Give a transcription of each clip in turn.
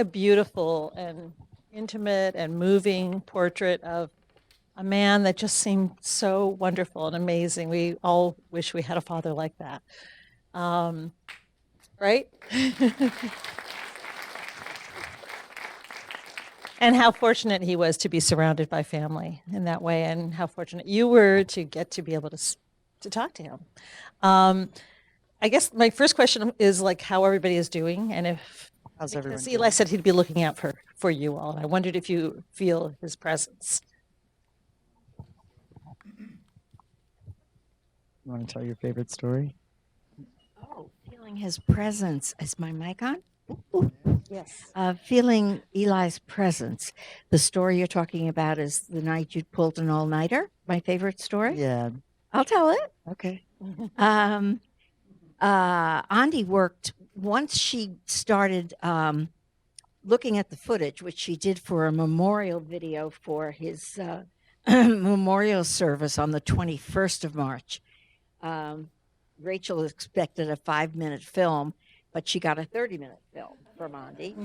a beautiful and intimate and moving portrait of a man that just seemed so wonderful and amazing. We all wish we had a father like that. Right? And how fortunate he was to be surrounded by family in that way, and how fortunate you were to get to be able to talk to him. I guess my first question is like how everybody is doing, and if How's everyone Eli doing? said he'd be looking out for you all. I wondered if you feel his presence. You want to tell your favorite story? Oh, feeling his presence. Is my mic on? Yes. Feeling Eli's presence. The story you're talking about is the night you pulled an all-nighter. My favorite story. Yeah. I'll tell it. Okay. Ondi worked once she started looking at the footage, which she did for a memorial video for his memorial service on the 21st of March. Rachel expected a 5-minute film, but she got a 30-minute film from Ondi.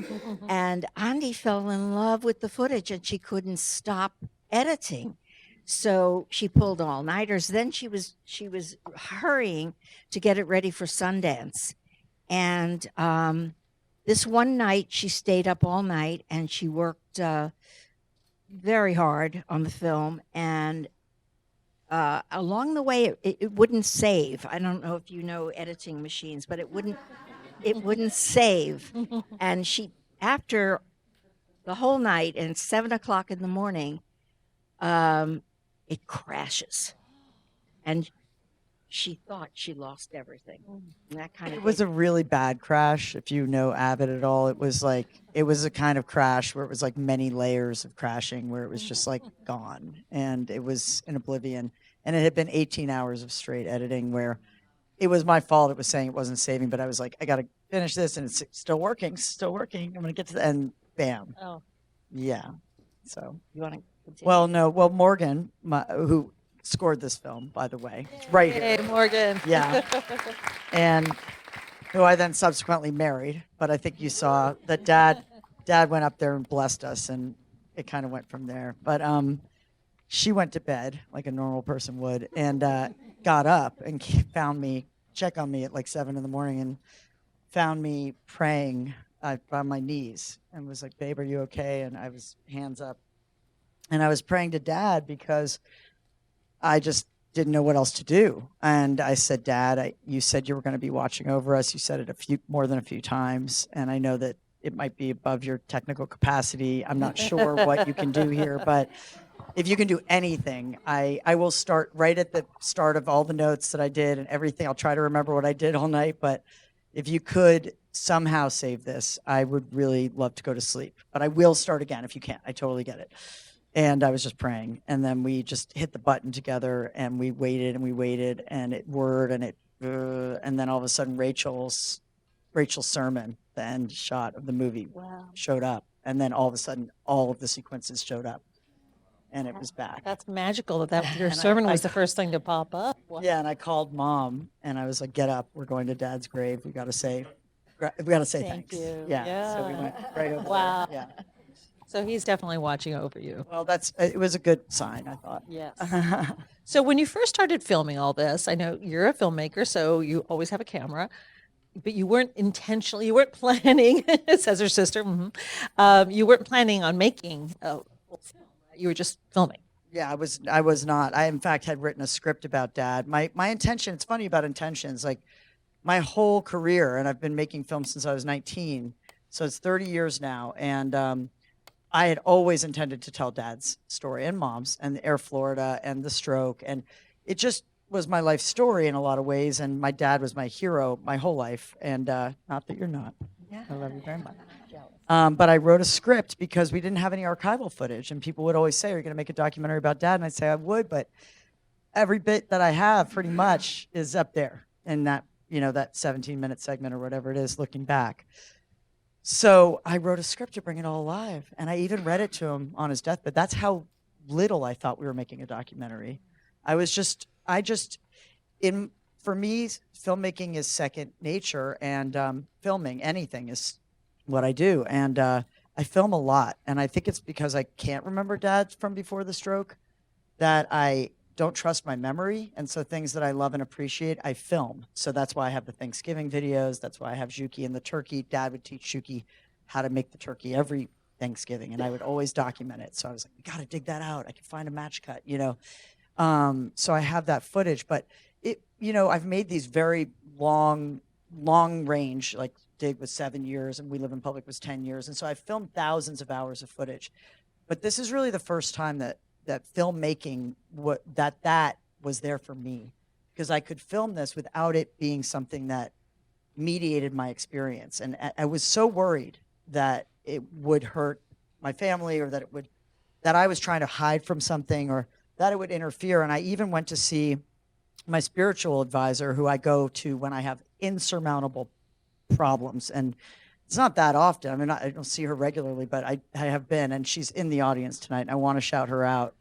And Ondi fell in love with the footage and she couldn't stop editing. So she pulled all-nighters. Then she was hurrying to get it ready for Sundance. And this one night she stayed up all night and she worked very hard on the film. And along the way, it wouldn't save. I don't know if you know editing machines, but it wouldn't save. And she, after the whole night and 7 o'clock in the morning, it crashes. And she thought she lost everything. And that kind of It was a really bad crash. If you know Avid at all, it was a kind of crash where it was like many layers of crashing, where it was just like gone, and it was in oblivion. And it had been 18 hours of straight editing, where it was my fault. It was saying it wasn't saving, but I was like, I got to finish this, and it's still working. I'm going to get to the end. Bam. Oh. Yeah. So. You want to continue? Well, no. Well, Morgan, who scored this film, by the way, right here. Hey, Morgan. Yeah. And who I then subsequently married. But I think you saw that Dad went up there and blessed us, and it kind of went from there. But she went to bed like a normal person would, and got up and found me, check on me at like 7 a.m, and found me praying on my knees, and was like, "Babe, are you okay?" And I was hands up, and I was praying to Dad because I just didn't know what else to do. And I said, "Dad, you said you were going to be watching over us. You said it more than a few times, and I know that it might be above your technical capacity. I'm not sure what you can do here, but if you can do anything, I will start right at the start of all the notes that I did and everything. I'll try to remember what I did all night, but if you could somehow save this, I would really love to go to sleep. But I will start again if you can. I totally get it." And I was just praying, and then we just hit the button together, and we waited, and it whirred, and then all of a sudden Rachel's sermon, the end shot of the movie, showed up, and then all of a sudden all of the sequences showed up, and it was back. That's magical that your sermon was the first thing to pop up. Wow. Yeah, and I called Mom, and I was like, "Get up, we're going to Dad's grave. We got to say Thank thanks." you. Yeah, so we went right over Wow. there. Yeah. So he's definitely watching over you. Well, it was a good sign, I thought. Yes. So when you first started filming all this, I know you're a filmmaker, so you always have a camera, but you weren't planning, says her sister, you weren't planning on making a full film. You were just filming. Yeah, I was not. I, in fact, had written a script about Dad. My intention, it's funny about intentions, like my whole career, and I've been making films since I was 19, so it's 30 years now, and I had always intended to tell Dad's story, and Mom's, and Air Florida, and the stroke, and it just was my life story in a lot of ways, and my dad was my hero my whole life, and not that you're not. Yeah. I love you very much. But I wrote a script because we didn't have any archival footage, and people would always say, "Are you going to make a documentary about Dad?" And I'd say, "I would, but every bit that I have pretty much is up there in that 17-minute segment or whatever it is, looking back." So I wrote a script to bring it all alive, and I even read it to him on his deathbed. That's how little I thought we were making a documentary. For me, filmmaking is second nature, and filming anything is what I do. And I film a lot. And I think it's because I can't remember Dad from before the stroke that I don't trust my memory. And so things that I love and appreciate, I film. So that's why I have the Thanksgiving videos. That's why I have Juki and the turkey. Dad would teach Juki how to make the turkey every Thanksgiving. And I would always document it. So I was like, we got to dig that out. I can find a match cut, you know. So I have that footage. But, I've made these very long range, like Dig was 7 years and We Live in Public was 10 years. And so I've filmed thousands of hours of footage. But this is really the first time that filmmaking, that was there for me, because I could film this without it being something that mediated my experience. And I was so worried that it would hurt my family, or that I was trying to hide from something, or that it would interfere. And I even went to see my spiritual advisor, who I go to when I have insurmountable problems. And it's not that often. I mean, I don't see her regularly, but I have been, and she's in the audience tonight. And I want to shout her out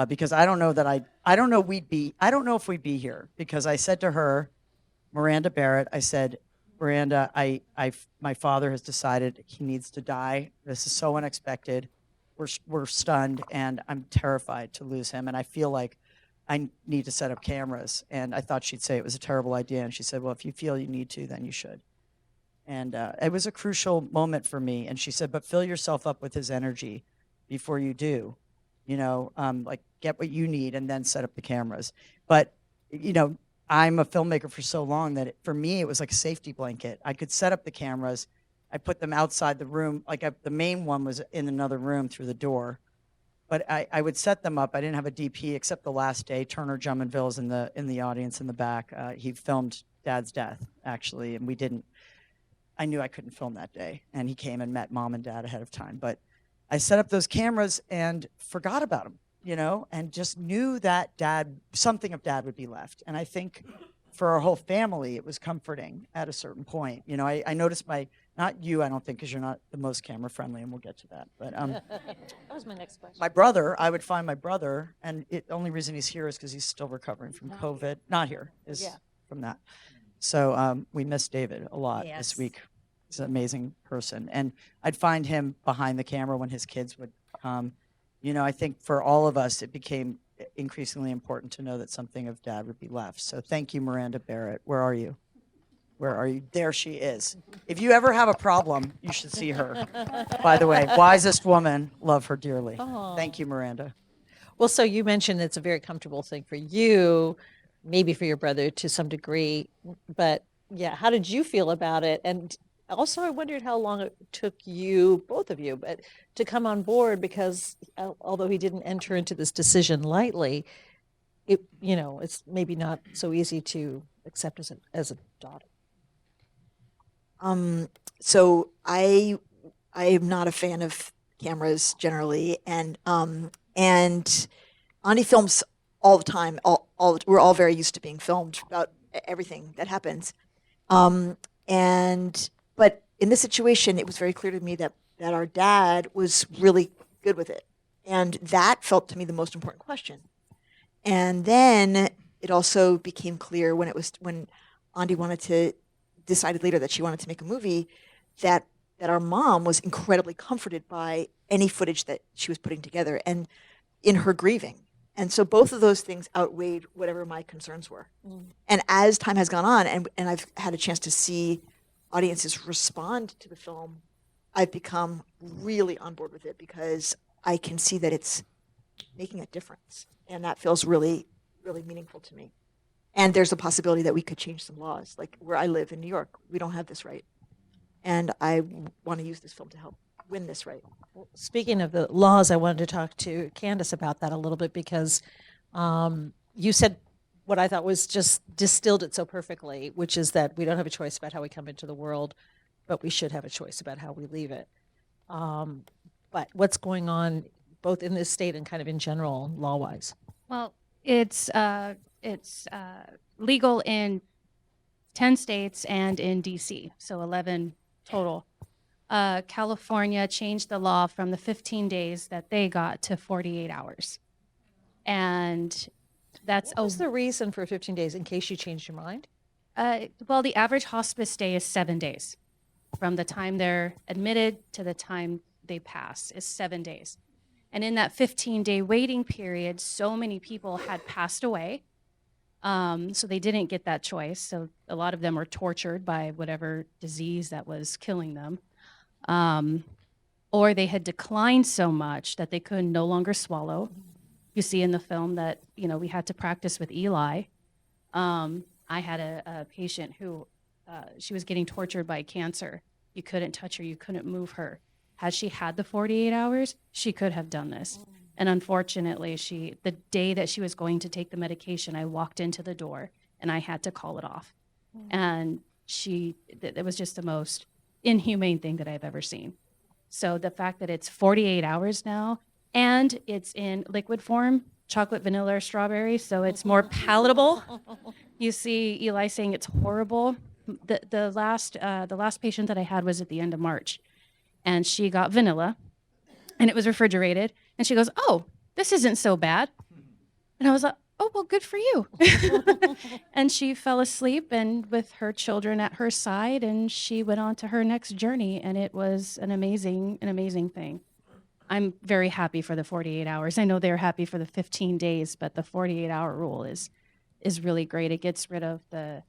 because I don't know if we'd be here, because I said to her, Miranda Barrett, I said, Miranda, my father has decided he needs to die. This is so unexpected. We're stunned, and I'm terrified to lose him. And I feel like I need to set up cameras. And I thought she'd say it was a terrible idea. And she said, well, if you feel you need to, then you should. And it was a crucial moment for me. And she said, but fill yourself up with his energy before you do, like get what you need and then set up the cameras. But, I'm a filmmaker for so long that for me, it was like a safety blanket. I could set up the cameras. I put them outside the room. The main one was in another room through the door. But I would set them up. I didn't have a DP except the last day. Turner Jumonville is in the audience in the back. He filmed Dad's death, actually, and I knew I couldn't film that day. And he came and met Mom and Dad ahead of time. But I set up those cameras and forgot about them, and just knew that something of Dad would be left. And I think for our whole family, it was comforting at a certain point. I noticed not you, I don't think, because you're not the most camera friendly, and we'll get to that. But That was my next question. my brother, I would find my brother, and the only reason he's here is because he's still recovering from COVID. Not here, is from that. So we miss David a lot this week. He's an amazing person. And I'd find him behind the camera when his kids would come. I think for all of us, it became increasingly important to know that something of Dad would be left. So thank you, Miranda Barrett. Where are you? Where are you? There she is. If you ever have a problem, you should see her. By the way, wisest woman, love her dearly. Aw. Thank you, Miranda. Well, so you mentioned it's a very comfortable thing for you, maybe for your brother to some degree, but yeah, how did you feel about it? And also, I wondered how long it took you, both of you, but to come on board, because although he didn't enter into this decision lightly, it's maybe not so easy to accept as a daughter. So I am not a fan of cameras generally, and Ondi films all the time. We're all very used to being filmed about everything that happens. But in this situation, it was very clear to me that our dad was really good with it, and that felt to me the most important question. And then it also became clear when Ondi decided later that she wanted to make a movie, that our mom was incredibly comforted by any footage that she was putting together and in her grieving. And so both of those things outweighed whatever my concerns were. And as time has gone on, and I've had a chance to see audiences respond to the film, I've become really on board with it, because I can see that it's making a difference. And that feels really, really meaningful to me. And there's a possibility that we could change some laws. Like where I live in New York, we don't have this right. And I want to use this film to help win this right. Well, speaking of the laws, I wanted to talk to Candace about that a little bit, because you said what I thought was just distilled it so perfectly, which is that we don't have a choice about how we come into the world, but we should have a choice about how we leave it. But what's going on both in this state and kind of in general law-wise? Well, it's legal in 10 states and in DC, so 11 total. California changed the law from the 15 days that they got to 48 hours. And that's What was the reason for 15 days, in case you changed your mind? well, the average hospice stay is 7 days. from the time they're admitted to the time they pass is 7 days. And in that 15-day waiting period, so many people had passed away. So they didn't get that choice. So a lot of them were tortured by whatever disease that was killing them. Or they had declined so much that they could no longer swallow. You see in the film that, we had to practice with Eli. I had a patient who, she was getting tortured by cancer. You couldn't touch her, you couldn't move her. Had she had the 48 hours, she could have done this. And unfortunately, the day that she was going to take the medication, I walked into the door and I had to call it off. And it was just the most inhumane thing that I've ever seen. So the fact that it's 48 hours now and it's in liquid form, chocolate, vanilla, or strawberry, so it's more palatable. You see Eli saying it's horrible. The last patient that I had was at the end of March, and she got vanilla, and it was refrigerated, and she goes, "Oh, this isn't so bad." And I was like, "Oh, well, good for you." And she fell asleep and with her children at her side, and she went on to her next journey, and it was an amazing thing. I'm very happy for the 48 hours. I know they're happy for the 15 days, but the 48-hour rule is really great. It gets rid of the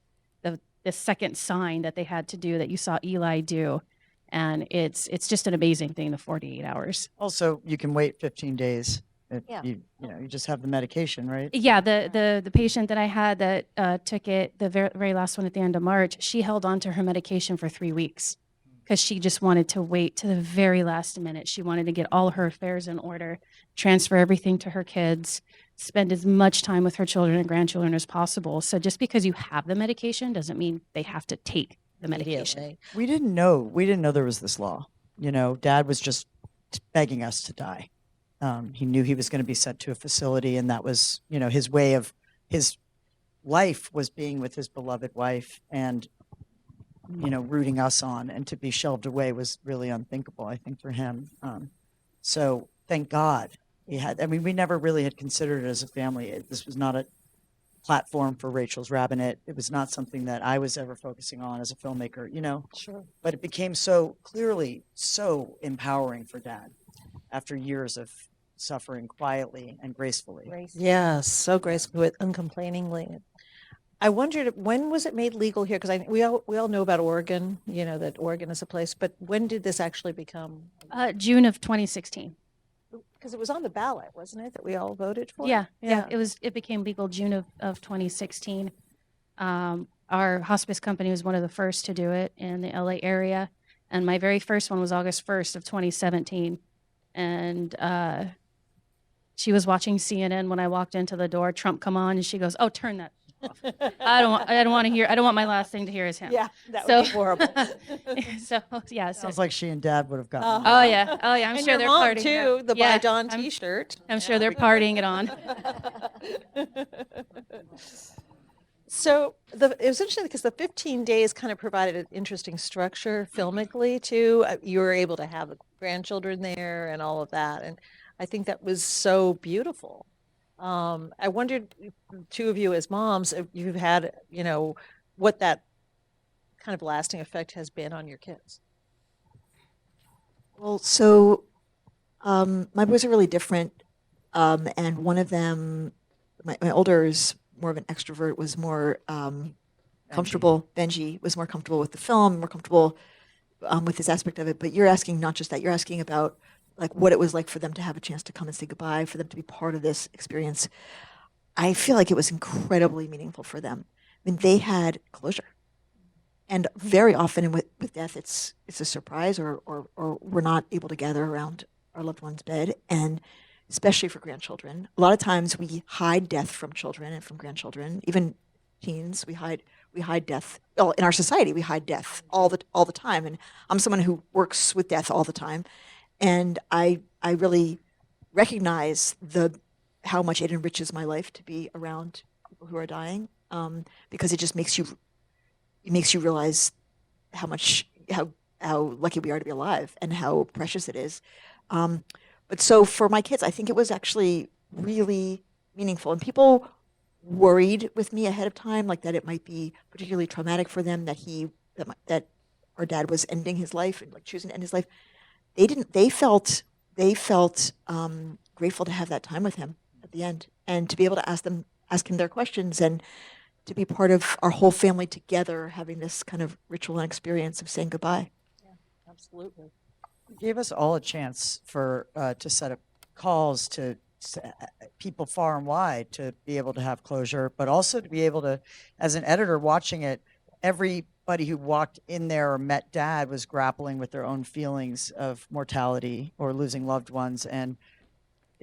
second sign that they had to do that you saw Eli do. And it's just an amazing thing, the 48 hours. Also, you can wait 15 days. If Yeah. you just have the medication, right? Yeah, the patient that I had that took it, the very last one at the end of March, she held on to her medication for 3 weeks because she just wanted to wait to the very last minute. She wanted to get all her affairs in order, transfer everything to her kids, spend as much time with her children and grandchildren as possible. So just because you have the medication doesn't mean they have to take the medication. Immediately. We didn't know there was this law. Dad was just begging us to die. He knew he was going to be sent to a facility, and that was, his way of his life was being with his beloved wife and, rooting us on, and to be shelved away was really unthinkable, I think, for him. So thank God we never really had considered it as a family. This was not a platform for Rachel's Rabbinate. It was not something that I was ever focusing on as a filmmaker, Sure. but it became so clearly so empowering for Dad after years of suffering quietly and gracefully. Yes, so gracefully, uncomplainingly. I wondered, when was it made legal here? Because we all know about Oregon, that Oregon is a place, but when did this actually become? June of 2016. Because it was on the ballot, wasn't it, that we all voted for? Yeah. It became legal June of 2016. Our hospice company was one of the first to do it in the LA area, and my very first one was August 1st of 2017. And she was watching CNN when I walked into the door. Trump come on, and she goes, "Oh, turn that off. I don't want to hear. I don't want my last thing to hear is him." Yeah, that So- would be horrible. So yeah. Sounds like she and Dad would have gotten Uh-huh. along. Oh yeah. I'm And sure your they're mom, partying too, the Yeah, By Dawn I'm- T-shirt. I'm sure they're partying it on. So it was interesting because the 15 days kind of provided an interesting structure filmically too. You were able to have the grandchildren there and all of that, and I think that was so beautiful. I wondered, two of you as moms, if you've had, what that kind of lasting effect has been on your kids. Well, so my boys are really different, and one of them, my older is more of an extrovert, was more comfortable. Benji was more comfortable with the film, more comfortable with this aspect of it. But you're asking not just that; you're asking about like what it was like for them to have a chance to come and say goodbye, for them to be part of this experience. I feel like it was incredibly meaningful for them. I mean, they had closure. And very often with death, it's a surprise, or we're not able to gather around our loved one's bed, and especially for grandchildren. A lot of times we hide death from children and from grandchildren, even teens. We hide death. Well, in our society, we hide death all the time. And I'm someone who works with death all the time, and I really recognize how much it enriches my life to be around people who are dying, because it just makes you realize how lucky we are to be alive and how precious it is. But so for my kids, I think it was actually really meaningful. And people worried with me ahead of time, like that it might be particularly traumatic for them, that our dad was ending his life and like choosing to end his life, they didn't. They felt grateful to have that time with him at the end, and to be able to ask him their questions, and to be part of our whole family together, having this kind of ritual and experience of saying goodbye. Absolutely. It gave us all a chance for to set up calls to people far and wide to be able to have closure, but also to be able to, as an editor watching it, everybody who walked in there or met Dad was grappling with their own feelings of mortality or losing loved ones. And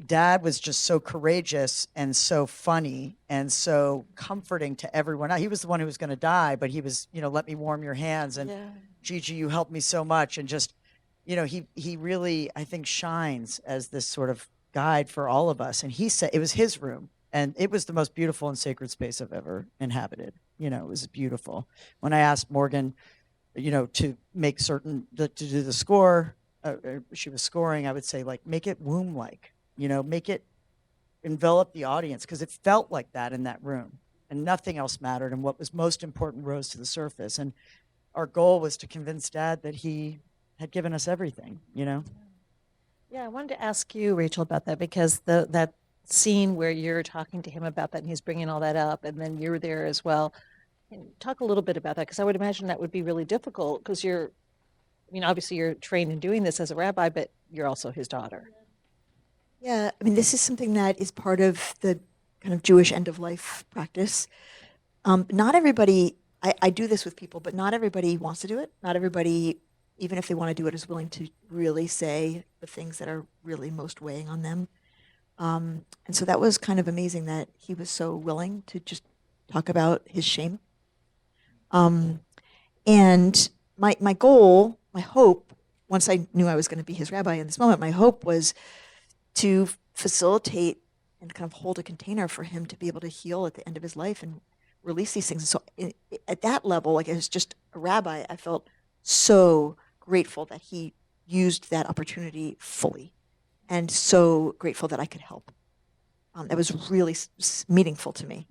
Dad was just so courageous and so funny and so comforting to everyone. He was the one who was going to die, but he was, let me warm your hands. And Gigi, you helped me so much. And just, he really, I think, shines as this sort of guide for all of us. And he said it was his room, and it was the most beautiful and sacred space I've ever inhabited. It was beautiful. When I asked Morgan, to make certain to do the score, she was scoring, I would say, like, make it womb-like, make it envelop the audience, because it felt like that in that room, and nothing else mattered. And what was most important rose to the surface. And our goal was to convince Dad that he had given us everything, Yeah, I wanted to ask you, Rachel, about that, because that scene where you're talking to him about that and he's bringing all that up, and then you're there as well. And talk a little bit about that, because I would imagine that would be really difficult, because obviously you're trained in doing this as a rabbi, but you're also his daughter. Yeah, I mean, this is something that is part of the kind of Jewish end of life practice. Not everybody, I do this with people, but not everybody wants to do it. Not everybody, even if they want to do it, is willing to really say the things that are really most weighing on them. And so that was kind of amazing that he was so willing to just talk about his shame. And my goal, my hope, once I knew I was going to be his rabbi in this moment, my hope was to facilitate and kind of hold a container for him to be able to heal at the end of his life and release these things. So at that level, like as just a rabbi, I felt so grateful that he used that opportunity fully, and so grateful that I could help. That was really meaningful to me.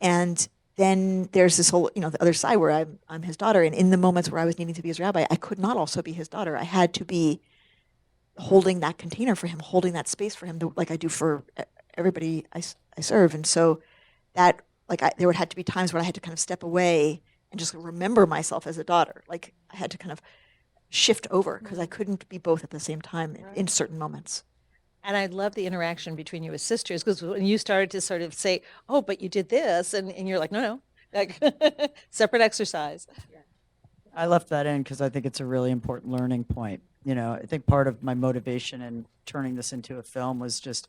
And then there's this whole, the other side where I'm his daughter. And in the moments where I was needing to be his rabbi, I could not also be his daughter. I had to be holding that container for him, holding that space for him, like I do for everybody I serve. And so that, there would have to be times when I had to kind of step away and just remember myself as a daughter. Like I had to kind of shift over, because I couldn't be both at the same time in certain moments. And I love the interaction between you as sisters, because when you started to sort of say, oh, but you did this, and you're like, no, like separate exercise. I left that in because I think it's a really important learning point. I think part of my motivation in turning this into a film was just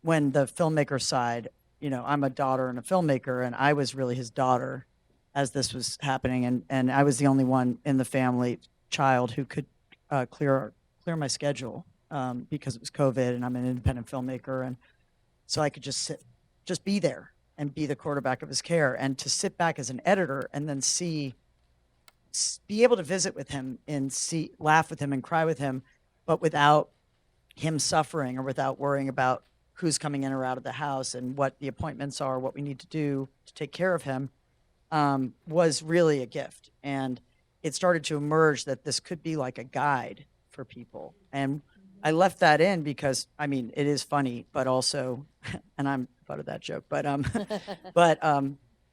when the filmmaker side, I'm a daughter and a filmmaker, and I was really his daughter as this was happening. And I was the only one in the family child who could clear my schedule because it was COVID, and I'm an independent filmmaker. And so I could just be there and be the quarterback of his care, and to sit back as an editor and then be able to visit with him and laugh with him and cry with him, but without him suffering or without worrying about who's coming in or out of the house and what the appointments are, what we need to do to take care of him, was really a gift. And it started to emerge that this could be like a guide for people. And I left that in because, it is funny, but also, and I'm proud of that joke, but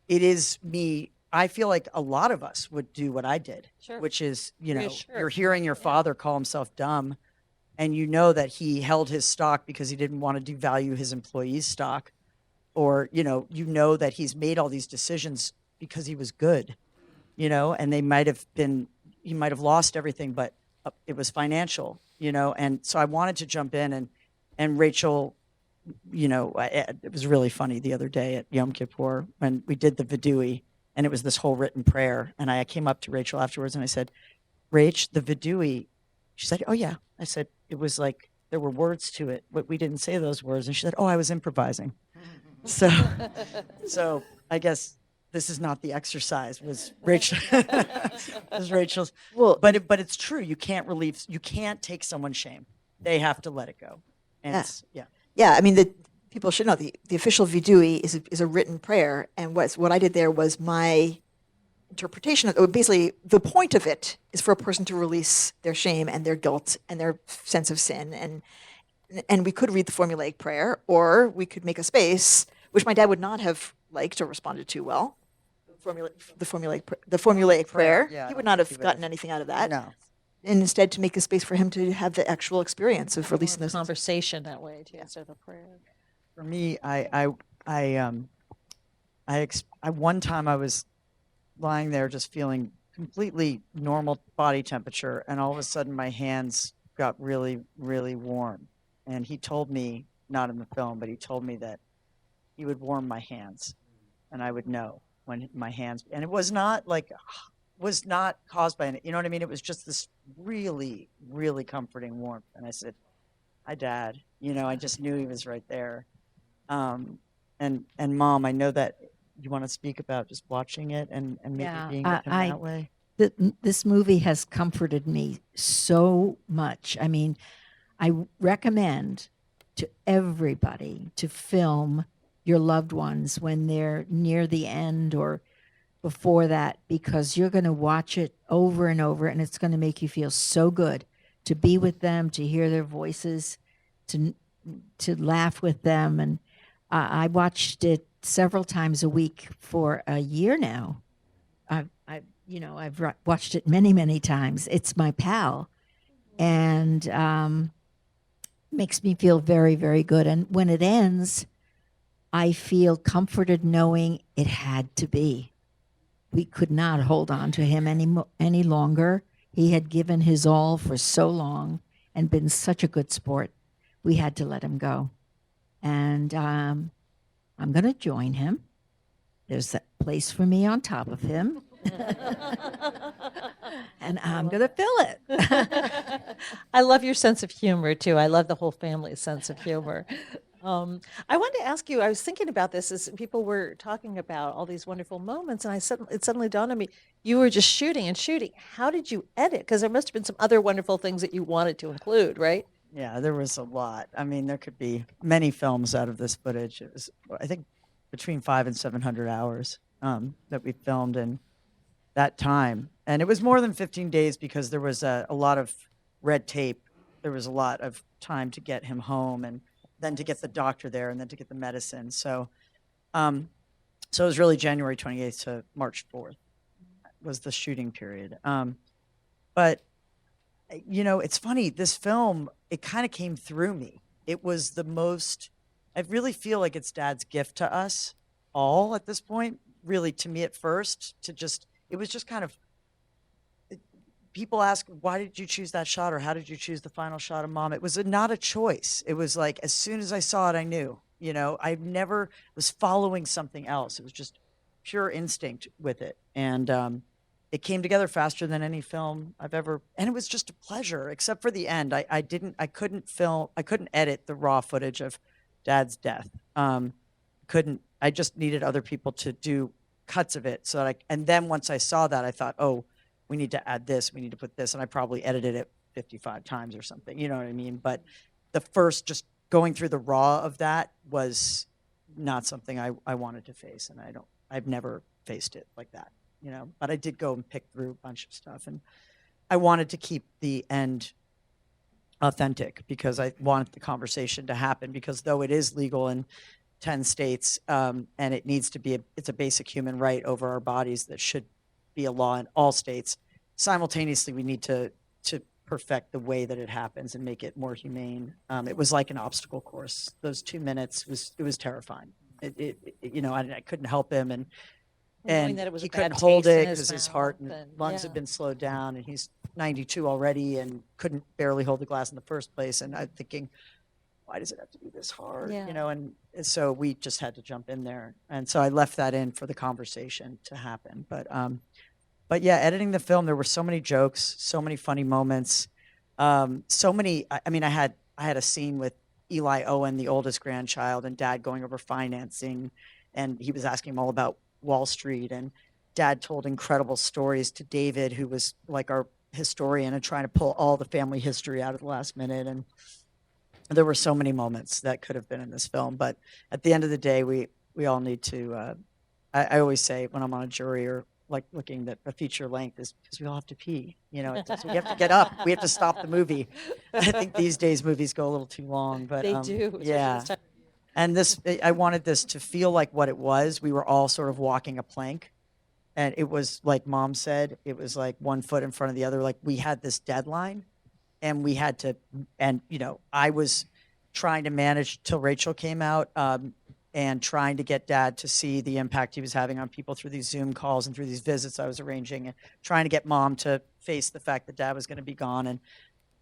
it is me. I feel like a lot of us would do what I did, Sure. which is, Sure. you're hearing your father call himself dumb, and that he held his stock because he didn't want to devalue his employees' stock, or, that he's made all these decisions because he was good, and he might have lost everything, but it was financial, and so I wanted to jump in, and Rachel, it was really funny the other day at Yom Kippur when we did the Vidui, and it was this whole written prayer. And I came up to Rachel afterwards and I said, Rach, the Vidui. She said, oh, yeah. I said, it was like there were words to it, but we didn't say those words. And she said, oh, I was improvising. So I guess this is not the exercise, was Rachel. was Rachel's. Well, but it's true. You can't take someone's shame. They have to let it go. And Yeah, I mean, people should know the official vidui is a written prayer, and what I did there was my interpretation of basically the point of it is for a person to release their shame and their guilt and their sense of sin, and we could read the formulaic prayer, or we could make a space, which my dad would not have liked or responded to well. The formulaic prayer. Yeah, I He don't would not think he have would gotten have. anything out of that. No. And instead to make a space for him to have the actual experience of More releasing of a those. conversation that way too, instead of a prayer. For me, one time I was lying there just feeling completely normal body temperature, and all of a sudden my hands got really, really warm. And he told me, not in the film, but he told me that he would warm my hands, and I would know when my hands. And it was not caused by any. You know what I mean? It was just this really, really comforting warmth. And I said, "Hi, Dad." You know, I just knew he was right there. And Mom, I know that you want to speak about just watching it and maybe Yeah, being with him I- that way. This movie has comforted me so much. I mean, I recommend to everybody to film your loved ones when they're near the end or before that, because you're going to watch it over and over, and it's going to make you feel so good to be with them, to hear their voices, to laugh with them. And I watched it several times a week for a year now. I've watched it many, many times. It's my pal, and makes me feel very, very good. And when it ends, I feel comforted knowing it had to be. We could not hold on to him any longer. He had given his all for so long and been such a good sport. We had to let him go. And I'm going to join him. There's that place for me on top of him. And I'm going to fill it. I love your sense of humor too. I love the whole family's sense of humor. I wanted to ask you, I was thinking about this as people were talking about all these wonderful moments, and it suddenly dawned on me, you were just shooting and shooting. How did you edit? Because there must have been some other wonderful things that you wanted to include, right? Yeah, there was a lot. I mean, there could be many films out of this footage. It was, I think, between 500 and 700 hours that we filmed in that time. And it was more than 15 days because there was a lot of red tape. There was a lot of time to get him home and then to get the doctor there and then to get the medicine. So it was really January 28th to March 4th was the shooting period. But, you know, it's funny, this film, it kind of came through me. It was the most, I really feel like it's Dad's gift to us all at this point, really to me at first, it was just kind of, people ask, why did you choose that shot or how did you choose the final shot of Mom? It was not a choice. It was like, as soon as I saw it, I knew, you know, I never was following something else. It was just pure instinct with it. And it came together faster than any film I've ever, and it was just a pleasure, except for the end. I couldn't edit the raw footage of Dad's death. I just needed other people to do cuts of it. And then once I saw that, I thought, oh, we need to add this, we need to put this, and I probably edited it 55 times or something, you know what I mean? But the first, just going through the raw of that was not something I wanted to face, and I've never faced it like that, you know? But I did go and pick through a bunch of stuff, and I wanted to keep the end authentic because I wanted the conversation to happen, because though it is legal in 10 states, and it needs to be, it's a basic human right over our bodies that should be a law in all states. Simultaneously, we need to perfect the way that it happens and make it more humane. It was like an obstacle course. Those 2 minutes was terrifying. You know, I couldn't help him, and knowing that it was he a bad couldn't hold taste in it his because his heart and mouth and- lungs yeah. had been slowed down, and he's 92 already and couldn't barely hold the glass in the first place. And I'm thinking, why does it have to be this hard? Yeah. You know, and so we just had to jump in there. And so I left that in for the conversation to happen. But yeah, editing the film, there were so many jokes, so many funny moments, so many. I mean, I had a scene with Eli Owen, the oldest grandchild, and Dad going over financing, and he was asking him all about Wall Street, and Dad told incredible stories to David, who was like our historian and trying to pull all the family history out at the last minute. And there were so many moments that could have been in this film, but at the end of the day, we all need to. I always say when I'm on a jury or like looking at a feature length is because we all have to pee. So we have to get up. We have to stop the movie. I think these days movies go a little too long, but They do. especially yeah. this time. And I wanted this to feel like what it was. We were all sort of walking a plank. And it was like Mom said, it was like one foot in front of the other. Like we had this deadline and we had to, and I was trying to manage till Rachel came out, and trying to get Dad to see the impact he was having on people through these Zoom calls and through these visits I was arranging, and trying to get Mom to face the fact that Dad was going to be gone. And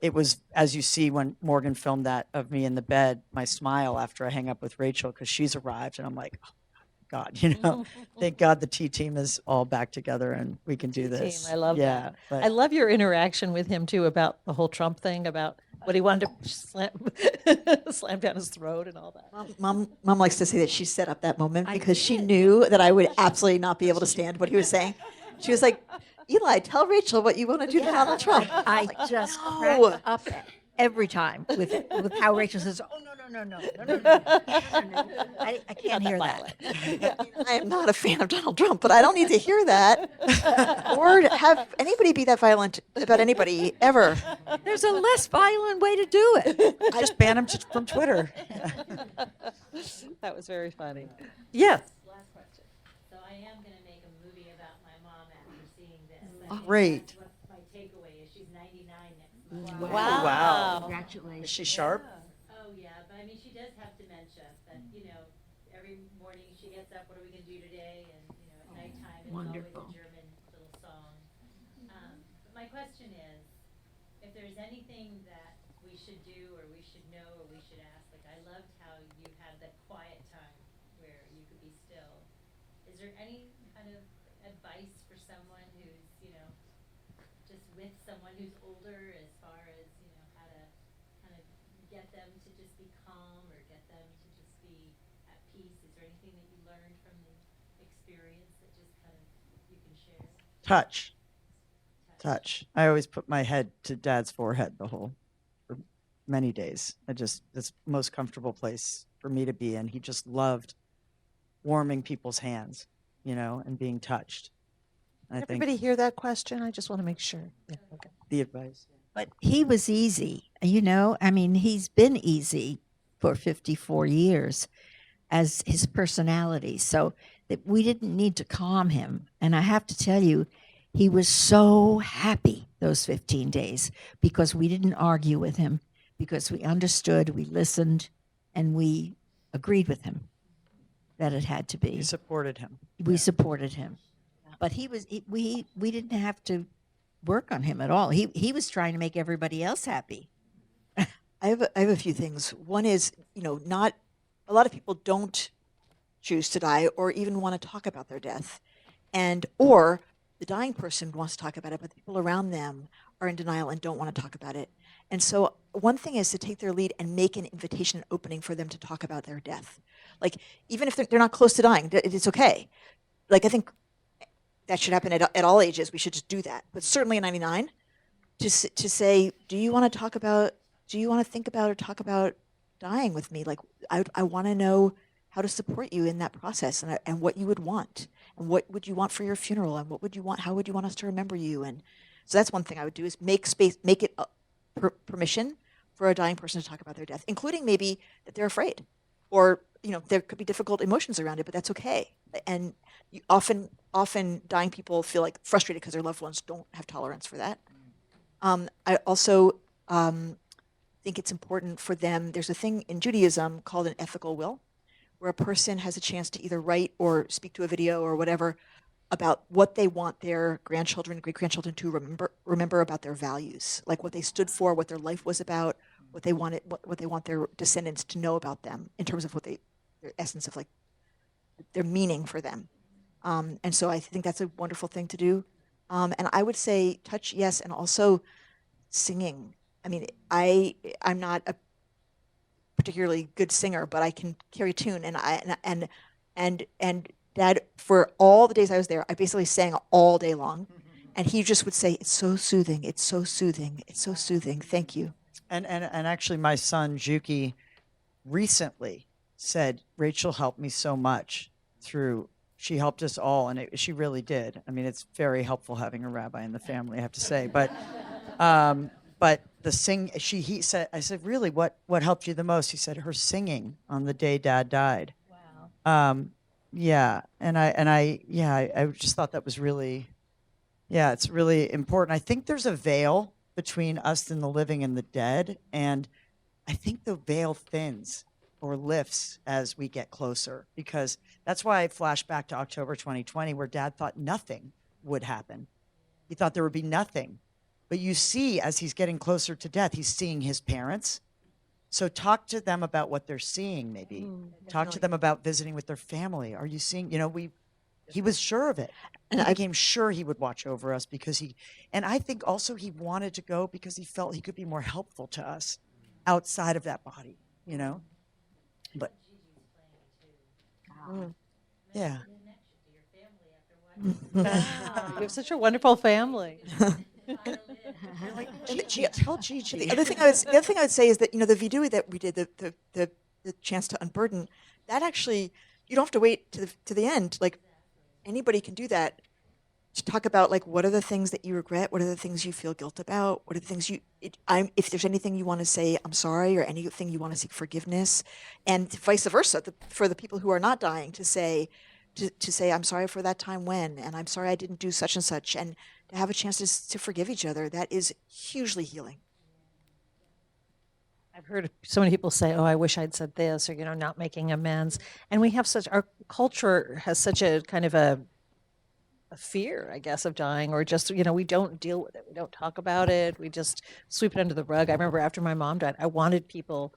it was, as you see when Morgan filmed that of me in the bed, my smile after I hang up with Rachel because she's arrived, and I'm like, oh, God, thank God the T team is all back together and we can do this. Team, I love yeah, that. I love your interaction with him too about the whole Trump thing, about what he wanted to slam down his throat and all that. Mom likes to say that she set up that moment because she knew that I would absolutely not be able to stand what he was saying. She was like, Eli, tell Rachel what you want to do to Donald Trump. I just no. crack up every time with how Rachel says, "Oh no. I can't hear that." I am not a fan of Donald Trump, but I don't need to hear that or have anybody be that violent about anybody ever. There's a less violent way to do it. I just ban him from Twitter. That was very funny. Yes. Last question. So I am going to make a movie about my mom after seeing this. I think Great. That's what my takeaway is. She's 99 next month. Wow. Congratulations. Is she sharp? Oh yeah, but I mean she does have dementia. But every morning she gets up. What are we going to do today? And at nighttime it's Wonderful. always a German little song. But my question is, if there's anything that we should do or we should know or we should ask, like I loved how you had that quiet time where you could be still. Is there any kind of advice for someone who's, just with someone who's older as far as, how to kind of get them to just be calm or get them to just be at peace? Is there anything that you learned from the experience that just kind of you can share? Touch. I always put my head to Dad's forehead for many days. It's the most comfortable place for me to be in. He just loved warming people's hands, and being touched. I think Everybody hear that question? I just want to make sure. Yeah, okay. the advice. But he was easy, I mean, he's been easy for 54 years as his personality. So that we didn't need to calm him. And I have to tell you, he was so happy those 15 days because we didn't argue with him, because we understood, we listened, and we agreed with him that it had to be. We supported him. We supported him. But we didn't have to work on him at all. He was trying to make everybody else happy. I have a few things. One is, not a lot of people don't choose to die or even want to talk about their death, or the dying person wants to talk about it, but the people around them are in denial and don't want to talk about it. And so one thing is to take their lead and make an invitation opening for them to talk about their death. Like, even if they're not close to dying, it's okay. Like, I think that should happen at all ages. We should just do that. But certainly at 99, to say, do you want to think about or talk about dying with me? Like, I want to know how to support you in that process, and what you would want, and what would you want for your funeral, and how would you want us to remember you? And so that's one thing I would do, is make it permission for a dying person to talk about their death, including maybe that they're afraid, or there could be difficult emotions around it, but that's okay. And often dying people feel like frustrated because their loved ones don't have tolerance for that. I also think it's important for them. There's a thing in Judaism called an ethical will, where a person has a chance to either write or speak to a video or whatever about what they want their grandchildren, great-grandchildren to remember about their values, like what they stood for, what their life was about, what they want their descendants to know about them in terms of their essence of, like, their meaning for them. And so I think that's a wonderful thing to do. And I would say touch, yes, and also singing. I mean, I'm not a particularly good singer, but I can carry a tune, and Dad, for all the days I was there, I basically sang all day long, and he just would say, "It's so soothing. It's so soothing. It's so soothing. Thank you." And actually, my son Juki recently said, Rachel helped me so much through She helped us all, and she really did. I mean, it's very helpful having a rabbi in the family, I have to say. But the he said, I said, really, what helped you the most? He said, her singing on the day Dad died. Wow. Yeah, I just thought that was really, yeah, it's really important. I think there's a veil between us and the living and the dead, and I think the veil thins or lifts as we get closer, because that's why I flash back to October 2020, where Dad thought nothing would happen. He thought there would be nothing. But you see, as he's getting closer to death, he's seeing his parents. So talk to them about what they're seeing, maybe. Talk to them about visiting with their family. Are you seeing, he was sure of it. And he became sure he would watch over us and I think also he wanted to go because he felt he could be more helpful to us outside of that body, But yeah. You have such a wonderful family. Tell Gigi. The other thing I would say is that the video that we did, the chance to unburden, that actually you don't have to wait to the end. Like anybody can do that. To talk about like what are the things that you regret, what are the things you feel guilt about, what are the things if there's anything you want to say I'm sorry, or anything you want to seek forgiveness, and vice versa for the people who are not dying to say I'm sorry for that time when, and I'm sorry I didn't do such and such, and to have a chance to forgive each other, that is hugely healing. I've heard so many people say, "Oh, I wish I'd said this," or not making amends. And we have our culture has such a kind of a fear, I guess, of dying, or just, we don't deal with it. We don't talk about it. We just sweep it under the rug. I remember after my mom died, I wanted people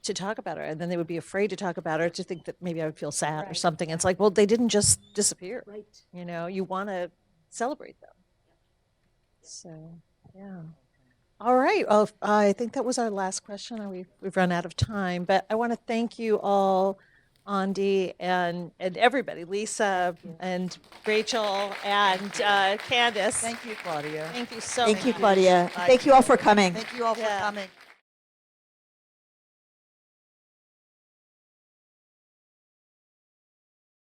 to talk about her, and then they would be afraid to talk about her, to think that maybe I would feel sad or something. And it's like, well, they didn't just disappear. Right. You want to celebrate them. So, yeah. All right. Well, I think that was our last question. We've run out of time, but I want to thank you all, Ondi and everybody, Lisa and Rachel and Candace. Thank you, Claudia. Thank you so Thank much. you, Claudia. Thank you all for coming. Thank you all for Yeah. coming.